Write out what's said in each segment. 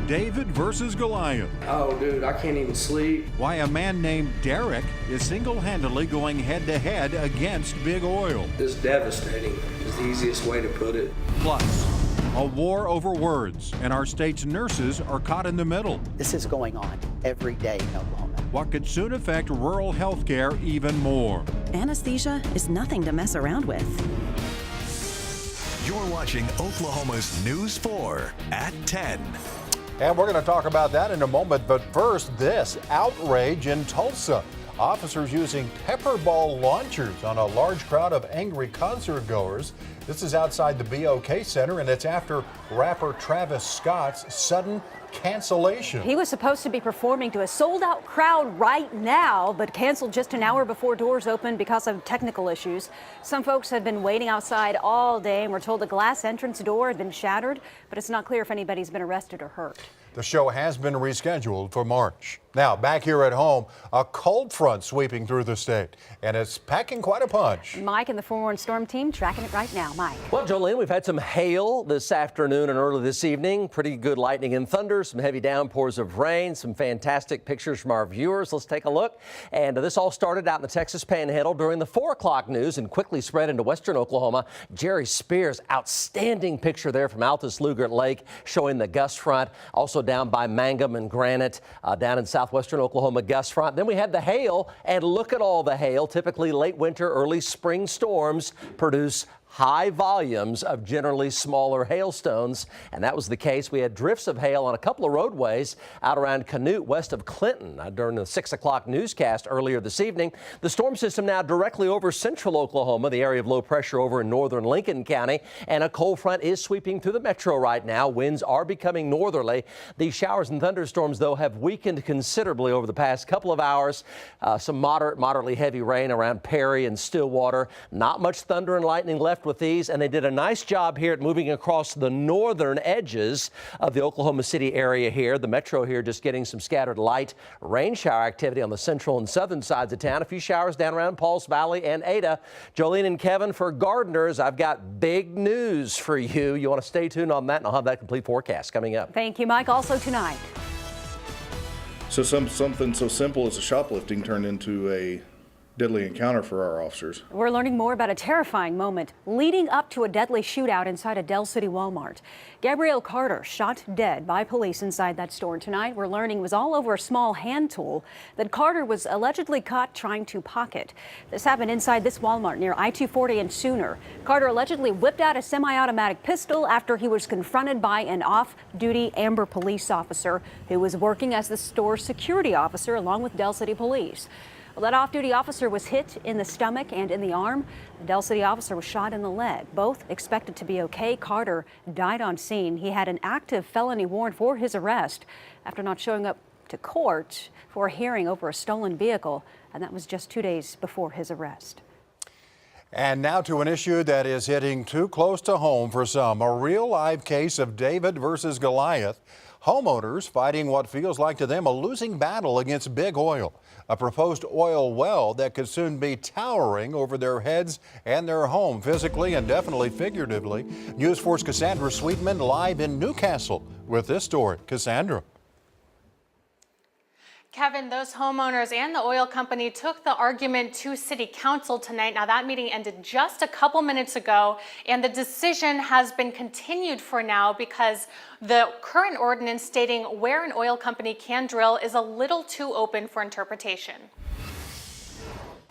David versus Goliath. Oh, dude, I can't even sleep. Why a man named Derek is single-handedly going head-to-head against big oil. It's devastating is the easiest way to put it. Plus, a war over words, and our state's nurses are caught in the middle. This is going on every day in Oklahoma. What could soon affect rural health care even more. Anesthesia is nothing to mess around with. You're watching Oklahoma's News 4 at 10. And we're going to talk about that in a moment, but first, this outrage in Tulsa. Officers using pepper ball launchers on a large crowd of angry concert goers. This is outside the BOK Center, and it's after rapper Travis Scott's sudden cancellation. He was supposed to be performing to a sold-out crowd right now, but canceled just an hour before doors opened because of technical issues. Some folks had been waiting outside all day and were told the glass entrance door had been shattered, but it's not clear if anybody's been arrested or hurt. The show has been rescheduled for March. Now, back here at home, a cold front sweeping through the state, and it's packing quite a punch. Mike and the forewarned storm team tracking it right now. Mike. Well, Joleen, we've had some hail this afternoon and early this evening. Pretty good lightning and thunder, some heavy downpours of rain, some fantastic pictures from our viewers. Let's take a look. And this all started out in the Texas Panhandle during the 4 o'clock news and quickly spread into western Oklahoma. Jerry Spears, outstanding picture there from Altus Lugert Lake showing the gust front. Also down by Mangum and Granite, down in southwestern Oklahoma gust front. Then we had the hail, and look at all the hail. Typically late winter, early spring storms produce high volumes of generally smaller hailstones, and that was the case. We had drifts of hail on a couple of roadways out around Canute west of Clinton during the 6 o'clock newscast earlier this evening. The storm system now directly over central Oklahoma, the area of low pressure over in northern Lincoln County, and a cold front is sweeping through the metro right now. Winds are becoming northerly. These showers and thunderstorms, though, have weakened considerably over the past couple of hours. Some moderately heavy rain around Perry and Stillwater. Not much thunder and lightning left with these, and they did a nice job here at moving across the northern edges of the Oklahoma City area here. The metro here just getting some scattered light rain shower activity on the central and southern sides of town. A few showers down around Pauls Valley and Ada. Joleen and Kevin, for gardeners, I've got big news for you. You want to stay tuned on that, and I'll have that complete forecast coming up. Thank you, Mike. Also tonight. So something so simple as a shoplifting turned into a deadly encounter for our officers. We're learning more about a terrifying moment leading up to a deadly shootout inside a Del City Walmart. Gabrielle Carter shot dead by police inside that store tonight. We're learning it was all over a small hand tool that Carter was allegedly caught trying to pocket. This happened inside this Walmart near I-240 and Sooner. Carter allegedly whipped out a semi-automatic pistol after he was confronted by an off-duty Amber police officer who was working as the store's security officer along with Del City police. Well, that off-duty officer was hit in the stomach and in the arm. The Del City officer was shot in the leg. Both expected to be okay. Carter died on scene. He had an active felony warrant for his arrest after not showing up to court for a hearing over a stolen vehicle, and that was just 2 days before his arrest. And now to an issue that is hitting too close to home for some, a real live case of David versus Goliath. Homeowners fighting what feels like to them a losing battle against big oil. A proposed oil well that could soon be towering over their heads and their home, physically and definitely figuratively. News 4's Cassandra Sweetman live in Newcastle with this story. Cassandra. Kevin, those homeowners and the oil company took the argument to City Council tonight. Now, that meeting ended just a couple minutes ago, and the decision has been continued for now because the current ordinance stating where an oil company can drill is a little too open for interpretation.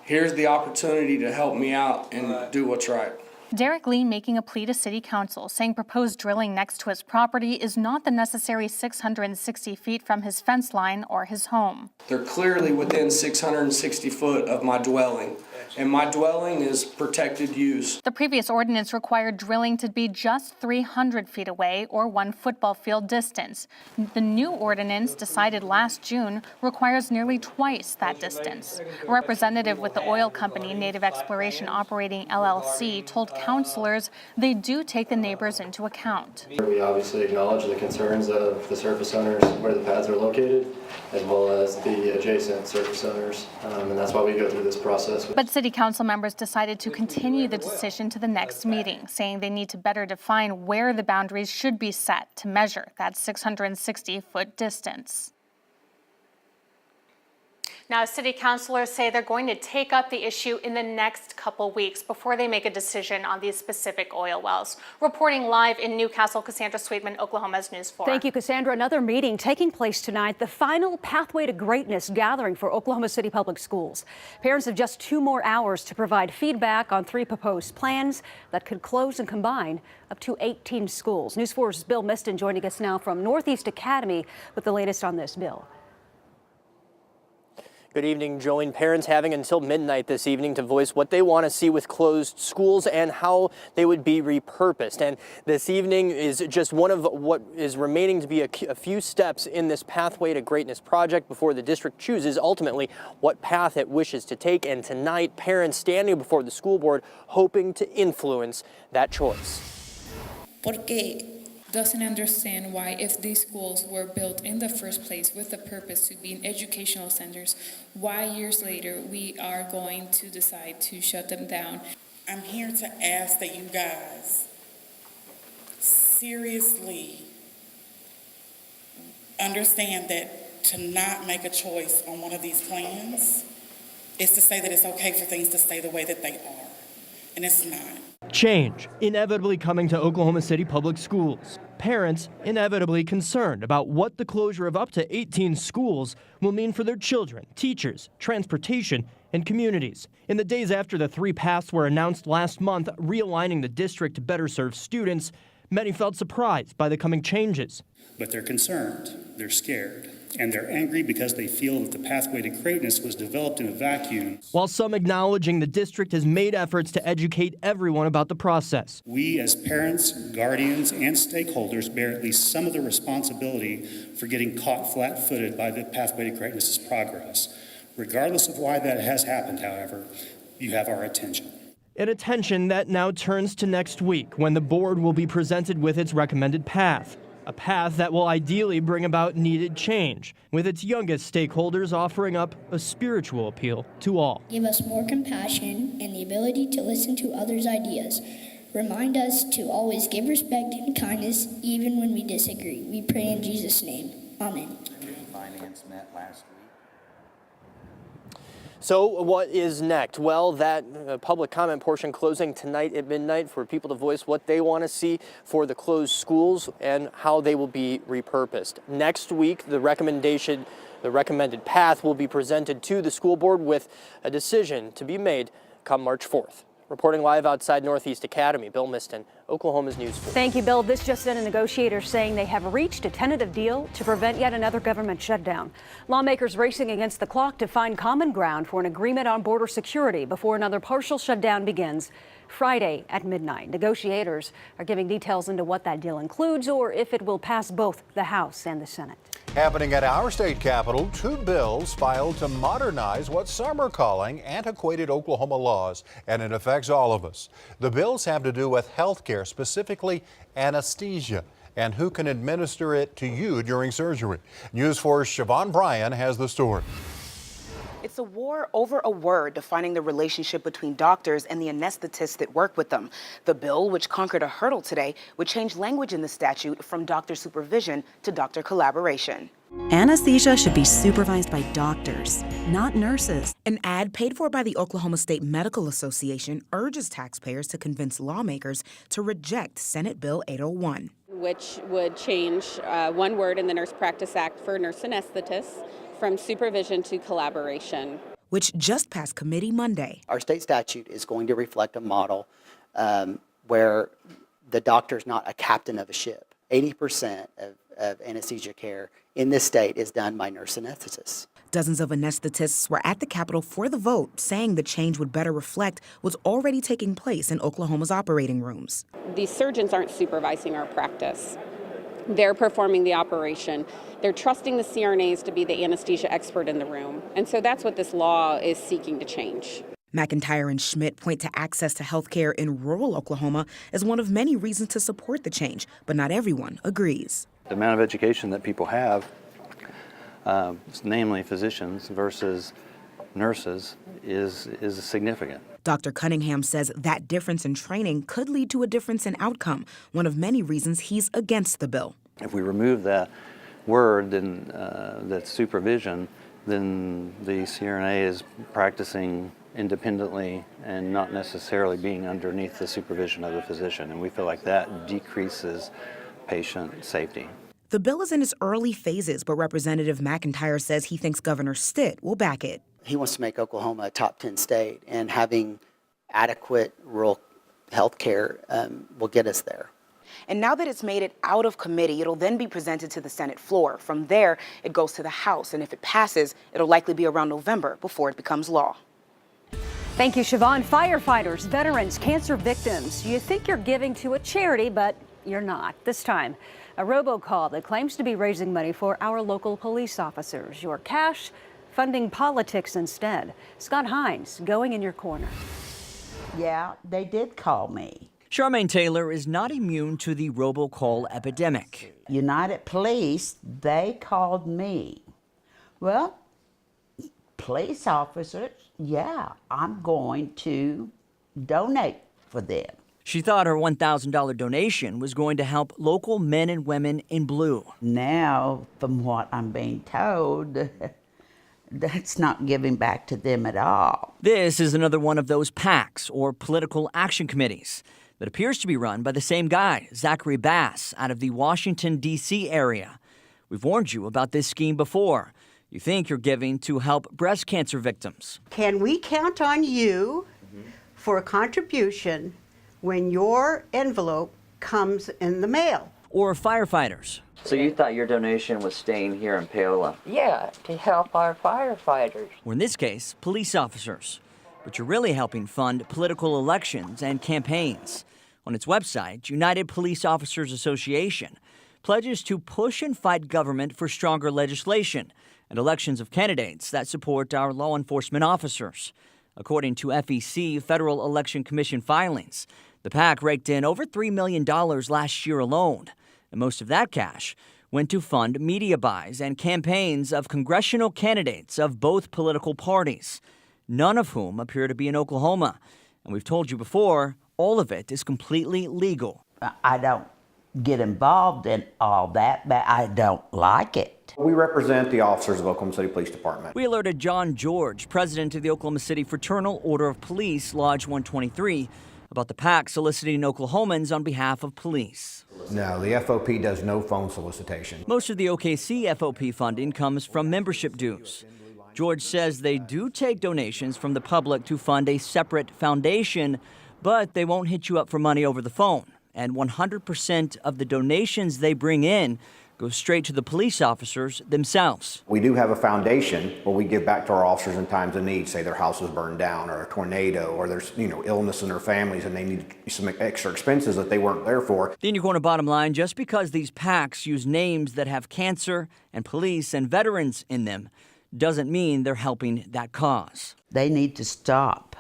Here's the opportunity to help me out and do what's right. Derek Lee making a plea to City Council, saying proposed drilling next to his property is not the necessary 660 feet from his fence line or his home. They're clearly within 660 foot of my dwelling, and my dwelling is protected use. The previous ordinance required drilling to be just 300 feet away or 1 football field distance. The new ordinance, decided last June, requires nearly twice that distance. A representative with the oil company, Native Exploration Operating LLC, told councilors they do take the neighbors into account. We obviously acknowledge the concerns of the surface owners where the pads are located, as well as the adjacent surface owners, and that's why we go through this process. But But city council members decided to continue the decision to the next meeting, saying they need to better define where the boundaries should be set to measure that 660-foot distance. Now, city councilors say they're going to take up the issue in the next couple weeks before they make a decision on these specific oil wells. Reporting live in Newcastle, Cassandra Sweetman, Oklahoma's News 4. Thank you, Cassandra. Another meeting taking place tonight, the final Pathway to Greatness gathering for Oklahoma City Public Schools. Parents have just 2 more hours to provide feedback on 3 proposed plans that could close and combine up to 18 schools. News 4's Bill Miston joining us now from Northeast Academy with the latest on this bill. Good evening, Joleen. Parents having until midnight this evening to voice what they want to see with closed schools and how they would be repurposed. And this evening is just one of what is remaining to be a few steps in this Pathway to Greatness project before the district chooses ultimately what path it wishes to take. And tonight, parents standing before the school board hoping to influence that choice. Porque doesn't understand why, if these schools were built in the first place with the purpose to be educational centers, why years later we are going to decide to shut them down. I'm here to ask that you guys seriously understand that to not make a choice on one of these plans is to say that it's okay for things to stay the way that they are, and it's not. Change inevitably coming to Oklahoma City Public Schools. Parents inevitably concerned about what the closure of up to 18 schools will mean for their children, teachers, transportation, and communities. In the days after the 3 paths were announced last month, realigning the district to better serve students, many felt surprised by the coming changes. But they're concerned, they're scared, and they're angry because they feel that the Pathway to Greatness was developed in a vacuum. While some acknowledging the district has made efforts to educate everyone about the process. We as parents, guardians, and stakeholders bear at least some of the responsibility for getting caught flat-footed by the Pathway to Greatness's progress. Regardless of why that has happened, however, you have our attention. An attention that now turns to next week when the board will be presented with its recommended path. A path that will ideally bring about needed change, with its youngest stakeholders offering up a spiritual appeal to all. Give us more compassion and the ability to listen to others' ideas. Remind us to always give respect and kindness even when we disagree. We pray in Jesus' name. Amen. Finance met last week. So what is next? Well, that public comment portion closing tonight at midnight for people to voice what they want to see for the closed schools and how they will be repurposed. Next week, the recommended path will be presented to the school board with a decision to be made come March 4th. Reporting live outside Northeast Academy, Bill Miston, Oklahoma's News 4. Thank you, Bill. This just in, negotiators saying they have reached a tentative deal to prevent yet another government shutdown. Lawmakers racing against the clock to find common ground for an agreement on border security before another partial shutdown begins Friday at midnight. Negotiators are giving details into what that deal includes or if it will pass both the House and the Senate. Happening at our state capitol, 2 bills filed to modernize what some are calling antiquated Oklahoma laws, and it affects all of us. The bills have to do with health care, specifically anesthesia, and who can administer it to you during surgery. News 4's Siobhan Bryan has the story. It's a war over a word defining the relationship between doctors and the anesthetists that work with them. The bill, which conquered a hurdle today, would change language in the statute from doctor supervision to doctor collaboration. Anesthesia should be supervised by doctors, not nurses. An ad paid for by the Oklahoma State Medical Association urges taxpayers to convince lawmakers to reject Senate Bill 801. Which would change one word in the Nurse Practice Act for nurse anesthetists from supervision to collaboration. Which just passed committee Monday. Our state statute is going to reflect a model where the doctor is not a captain of a ship. 80% of anesthesia care in this state is done by nurse anesthetists. Dozens of anesthetists were at the Capitol for the vote, saying the change would better reflect what's already taking place in Oklahoma's operating rooms. These surgeons aren't supervising our practice. They're performing the operation. They're trusting the CRNAs to be the anesthesia expert in the room. And so that's what this law is seeking to change. McIntyre and Schmidt point to access to health care in rural Oklahoma as one of many reasons to support the change, but not everyone agrees. The amount of education that people have, namely physicians, versus nurses is significant. Dr. Cunningham says that difference in training could lead to a difference in outcome, one of many reasons he's against the bill. If we remove that word, then that supervision, then the CRNA is practicing independently and not necessarily being underneath the supervision of the physician, and we feel like that decreases patient safety. The bill is in its early phases, but Representative McIntyre says he thinks Governor Stitt will back it. He wants to make Oklahoma a top 10 state, and having adequate rural health care will get us there. And now that it's made it out of committee, it'll then be presented to the Senate floor. From there, it goes to the House, and if it passes, it'll likely be around November before it becomes law. Thank you, Siobhan. Firefighters, veterans, cancer victims. You think you're giving to a charity, but you're not. This time, a robocall that claims to be raising money for our local police officers. Your cash funding politics instead. Scott Hines, going in your corner. Yeah, they did call me. Charmaine Taylor is not immune to the robocall epidemic. United Police, they called me. Well, police officers, yeah, I'm going to donate for them. She thought her $1,000 donation was going to help local men and women in blue. Now, from what I'm being told, that's not giving back to them at all. This is another one of those PACs, or political action committees, that appears to be run by the same guy, Zachary Bass, out of the Washington, D.C. area. We've warned you about this scheme before. You think you're giving to help breast cancer victims. Can we count on you for a contribution when your envelope comes in the mail? Or firefighters. So you thought your donation was staying here in Paola? Yeah, to help our firefighters. Or in this case, police officers. But you're really helping fund political elections and campaigns. On its website, United Police Officers Association pledges to push and fight government for stronger legislation and elections of candidates that support our law enforcement officers. According to FEC Federal Election Commission filings, the PAC raked in over $3 million last year alone, and most of that cash went to fund media buys and campaigns of congressional candidates of both political parties, none of whom appear to be in Oklahoma. And we've told you before, all of it is completely legal. I don't get involved in all that, but I don't like it. We represent the officers of Oklahoma City Police Department. We alerted John George, president of the Oklahoma City Fraternal Order of Police, Lodge 123, about the PAC soliciting Oklahomans on behalf of police. No, the FOP does no phone solicitation. Most of the OKC FOP funding comes from membership dues. George says they do take donations from the public to fund a separate foundation, but they won't hit you up for money over the phone. And 100% of the donations they bring in go straight to the police officers themselves. We do have a foundation where we give back to our officers in times of need, say their house was burned down or a tornado or there's illness in their families and they need some extra expenses that they weren't there for. The In Your Corner bottom line, just because these PACs use names that have cancer and police and veterans in them doesn't mean they're helping that cause. They need to stop.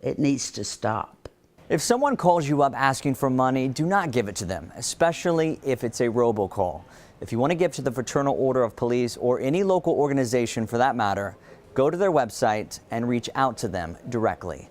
It needs to stop. If someone calls you up asking for money, do not give it to them, especially if it's a robocall. If you want to give to the Fraternal Order of Police or any local organization for that matter, go to their website and reach out to them directly.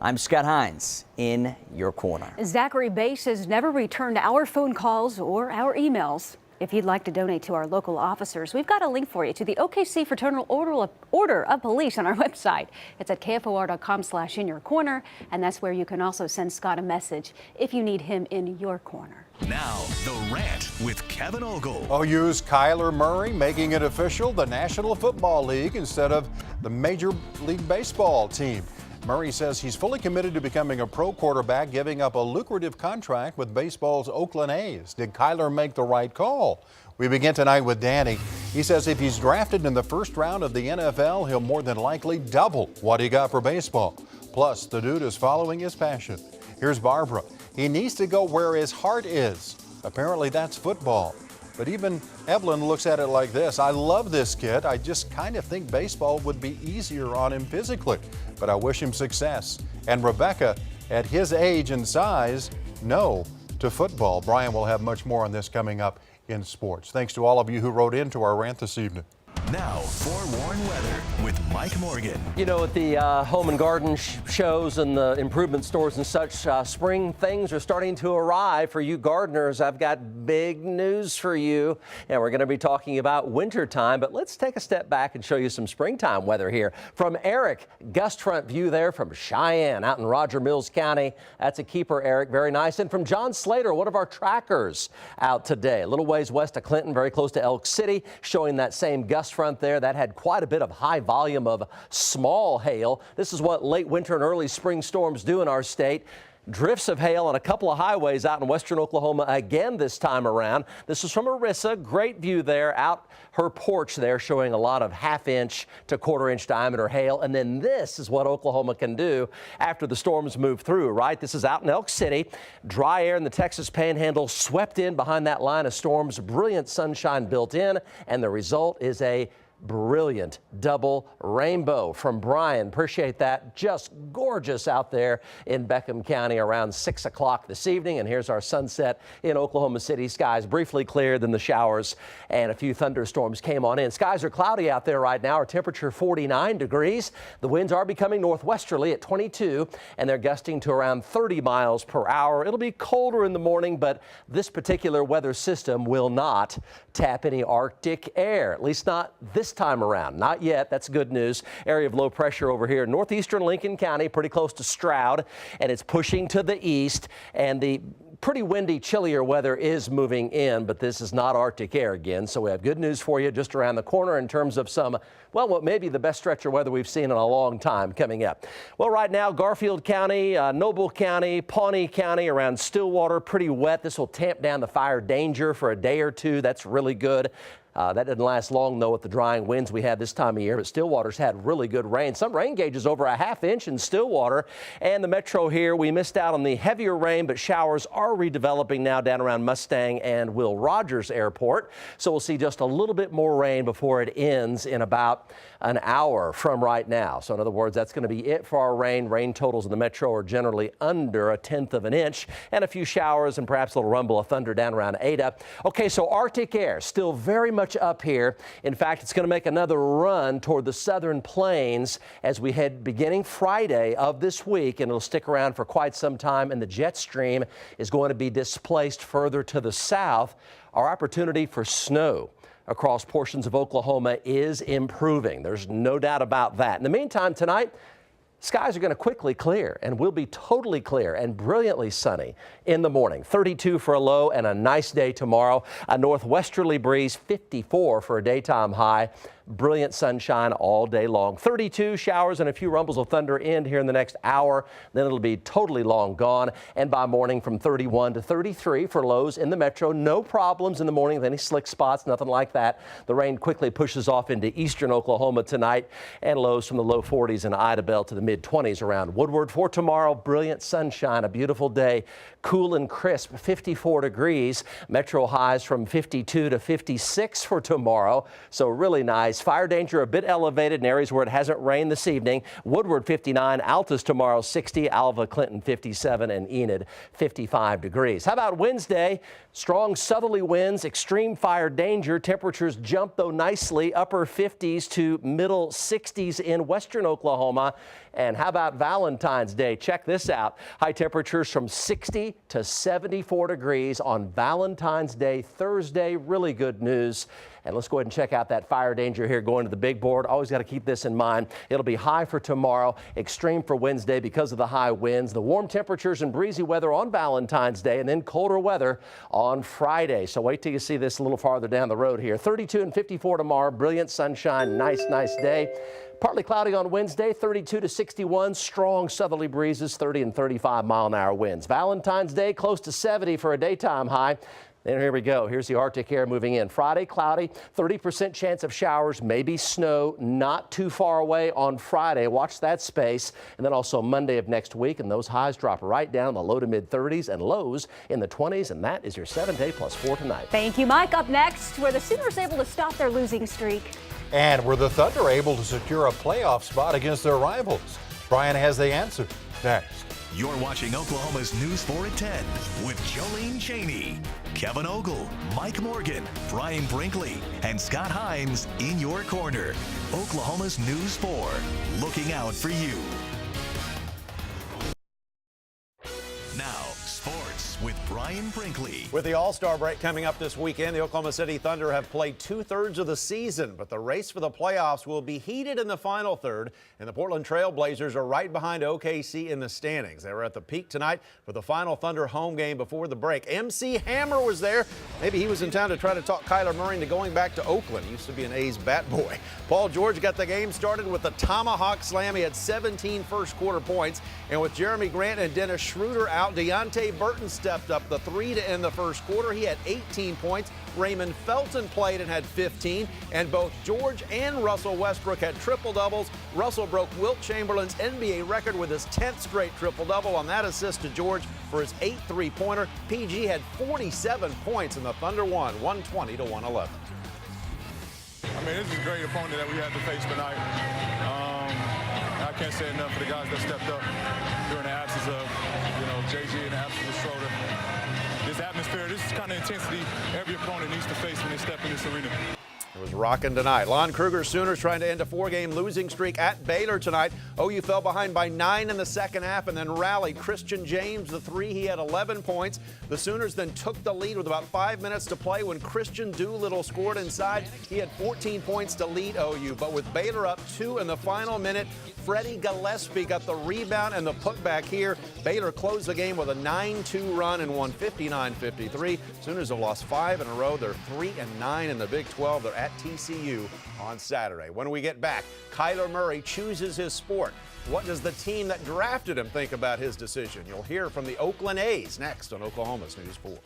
I'm Scott Hines, in your corner. Zachary Bass has never returned our phone calls or our emails. If you'd like to donate to our local officers, we've got a link for you to the OKC Fraternal Order of Police on our website. It's at KFOR.com/inyourcorner, and that's where you can also send Scott a message if you need him in your corner. Now, The Rant with Kevin Ogle. OU's Kyler Murray making it official, the National Football League instead of the Major League Baseball team. Murray says he's fully committed to becoming a pro quarterback, giving up a lucrative contract with baseball's Oakland A's. Did Kyler make the right call? We begin tonight with Danny. He says if he's drafted in the first round of the NFL, he'll more than likely double what he got for baseball. Plus, the dude is following his passion. Here's Barbara. He needs to go where his heart is. Apparently that's football. But even Evelyn looks at it like this. I love this kid. I just kind of think baseball would be easier on him physically, but I wish him success. And Rebecca, at his age and size, no to football. Brian will have much more on this coming up in sports. Thanks to all of you who wrote into our rant this evening. Now, forewarned weather with Mike Morgan. You know, at the home and garden shows and the improvement stores and such, spring things are starting to arrive for you gardeners. I've got big news for you, and we're going to be talking about wintertime, but let's take a step back and show you some springtime weather here. From Eric, gust front view there from Cheyenne out in Roger Mills County. That's a keeper, Eric. Very nice. And from John Slater, one of our trackers out today, a little ways west of Clinton, very close to Elk City, showing that same gust front there. That had quite a bit of high volume of small hail. This is what late winter and early spring storms do in our state. Drifts of hail on a couple of highways out in western Oklahoma again this time around. This is from Arissa. Great view there out her porch there, showing a lot of half-inch to quarter-inch diameter hail. And then this is what Oklahoma can do after the storms move through, right? This is out in Elk City. Dry air in the Texas Panhandle swept in behind that line of storms. Brilliant sunshine built in, and the result is a brilliant double rainbow from Brian. Appreciate that. Just gorgeous out there in Beckham County around 6 o'clock this evening. And here's our sunset in Oklahoma City. Skies briefly cleared, then the showers and a few thunderstorms came on in. Skies are cloudy out there right now. Our temperature 49 degrees. The winds are becoming northwesterly at 22, and they're gusting to around 30 miles per hour. It'll be colder in the morning, but this particular weather system will not tap any Arctic air, at least not this time around. Not yet. That's good news. Area of low pressure over here in northeastern Lincoln County, pretty close to Stroud, and it's pushing to the east, and the pretty windy, chillier weather is moving in, but this is not Arctic air again. So we have good news for you just around the corner in terms of some, well, what may be the best stretch of weather we've seen in a long time coming up. Well, right now, Garfield County, Noble County, Pawnee County, around Stillwater, pretty wet. This will tamp down the fire danger for a day or two. That's really good. That didn't last long, though, with the drying winds we had this time of year, but Stillwater's had really good rain. Some rain gauges over a half-inch in Stillwater. And the metro here, we missed out on the heavier rain, but showers are redeveloping now down around Mustang and Will Rogers Airport. So we'll see just a little bit more rain before it ends in about an hour from right now. So in other words, that's going to be it for our rain. Rain totals in the metro are generally under 1/10 of an inch, and a few showers and perhaps a little rumble of thunder down around Ada. Okay, so Arctic air still very much up here. In fact, it's going to make another run toward the southern plains as we head beginning Friday of this week, and it'll stick around for quite some time, and the jet stream is going to be displaced further to the south. Our opportunity for snow across portions of Oklahoma is improving. There's no doubt about that. In the meantime, tonight, skies are going to quickly clear, and will be totally clear and brilliantly sunny in the morning. 32 for a low and a nice day tomorrow. A northwesterly breeze, 54 for a daytime high. Brilliant sunshine all day long. 32 showers and a few rumbles of thunder end here in the next hour. Then it'll be totally long gone. And by morning from 31 to 33 for lows in the metro. No problems in the morning with any slick spots, nothing like that. The rain quickly pushes off into eastern Oklahoma tonight, and lows from the low 40s in Idabel to the mid-20s around Woodward. For tomorrow, brilliant sunshine, a beautiful day, cool and crisp, 54 degrees. Metro highs from 52 to 56 for tomorrow, so really nice. Fire danger a bit elevated in areas where it hasn't rained this evening. Woodward 59, Altus tomorrow 60, Alva, Clinton 57, and Enid 55 degrees. How about Wednesday? Strong southerly winds, extreme fire danger. Temperatures jump, though, nicely, upper 50s to middle 60s in western Oklahoma. And how about Valentine's Day? Check this out. High temperatures from 60 to 74 degrees on Valentine's Day, Thursday. Really good news. And let's go ahead and check out that fire danger here going to the big board. Always got to keep this in mind. It'll be high for tomorrow, extreme for Wednesday because of the high winds, the warm temperatures and breezy weather on Valentine's Day, and then colder weather on Friday. So wait till you see this a little farther down the road here. 32 and 54 tomorrow. Brilliant sunshine. Nice day. Partly cloudy on Wednesday, 32 to 61, strong southerly breezes, 30 and 35 mile-an-hour winds. Valentine's Day, close to 70 for a daytime high. Then here we go. Here's the Arctic air moving in. Friday, cloudy, 30% chance of showers, maybe snow, not too far away on Friday. Watch that space. And then also Monday of next week, and those highs drop right down the low to mid 30s and lows in the 20s. And that is your 7-day plus 4 tonight. Thank you, Mike. Up next, were the Sooners able to stop their losing streak? And were the Thunder able to secure a playoff spot against their rivals? Brian has the answer next. You're watching Oklahoma's News 4 at 10 with Joleen Chaney, Kevin Ogle, Mike Morgan, Brian Brinkley, and Scott Hines in your corner. Oklahoma's News 4, looking out for you. Now, sports with Brian Brinkley. With the All-Star break coming up this weekend, the Oklahoma City Thunder have played 2/3 of the season, but the race for the playoffs will be heated in the final third, and the Portland Trail Blazers are right behind OKC in the standings. They were at the peak tonight for the final Thunder home game before the break. MC Hammer was there. Maybe he was in town to try to talk Kyler Murray into going back to Oakland. He used to be an A's bat boy. Paul George got the game started with the tomahawk slam. He had 17 first-quarter points, and with Jeremy Grant and Dennis Schroeder out, Deontay Burton stepped up the three to end the first quarter. He had 18 points. Raymond Felton played and had 15, and both George and Russell Westbrook had triple-doubles. Russell broke Wilt Chamberlain's NBA record with his 10th straight triple-double on that assist to George for his 8th three-pointer. PG had 47 points, and the Thunder won 120-111. I mean, this is a great opponent that we had to face tonight. I can't say enough for the guys that stepped up during the absence of, JG and the absence of Schroeder. This atmosphere, this is kind of intensity every opponent needs to face when they step in this arena. It was rocking tonight. Lon Kruger Sooners trying to end a 4-game losing streak at Baylor tonight. OU fell behind by 9 in the second half and then rallied. Christian James, the three, he had 11 points. The Sooners then took the lead with about 5 minutes to play when Christian Doolittle scored inside. He had 14 points to lead OU, but with Baylor up 2 in the final minute, Freddie Gillespie got the rebound and the putback here. Baylor closed the game with a 9-2 run and won 59-53. Sooners have lost 5 in a row. They're 3-9 in the Big 12. They're at TCU on Saturday. When we get back, Kyler Murray chooses his sport. What does the team that drafted him think about his decision? You'll hear from the Oakland A's next on Oklahoma's News 4.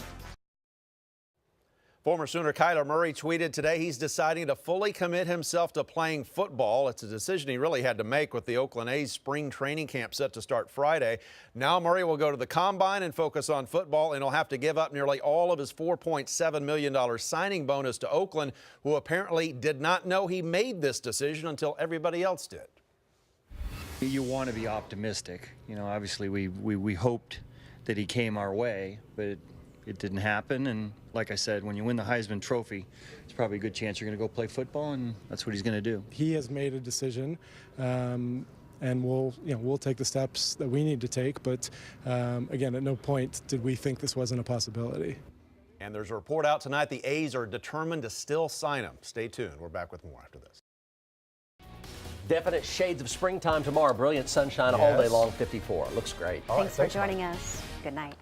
Former Sooner Kyler Murray tweeted today he's deciding to fully commit himself to playing football. It's a decision he really had to make with the Oakland A's spring training camp set to start Friday. Now Murray will go to the combine and focus on football, and he'll have to give up nearly all of his $4.7 million signing bonus to Oakland, who apparently did not know he made this decision until everybody else did. You want to be optimistic. Obviously we hoped that he came our way, but it didn't happen, and like I said, when you win the Heisman Trophy, it's probably a good chance you're going to go play football, and that's what he's going to do. He has made a decision, and we'll take the steps that we need to take. But again, at no point did we think this wasn't a possibility. And there's a report out tonight the A's are determined to still sign him. Stay tuned. We're back with more after this. Definite shades of springtime tomorrow. Brilliant sunshine all day long, 54. Looks great. Thanks for joining us. Good night.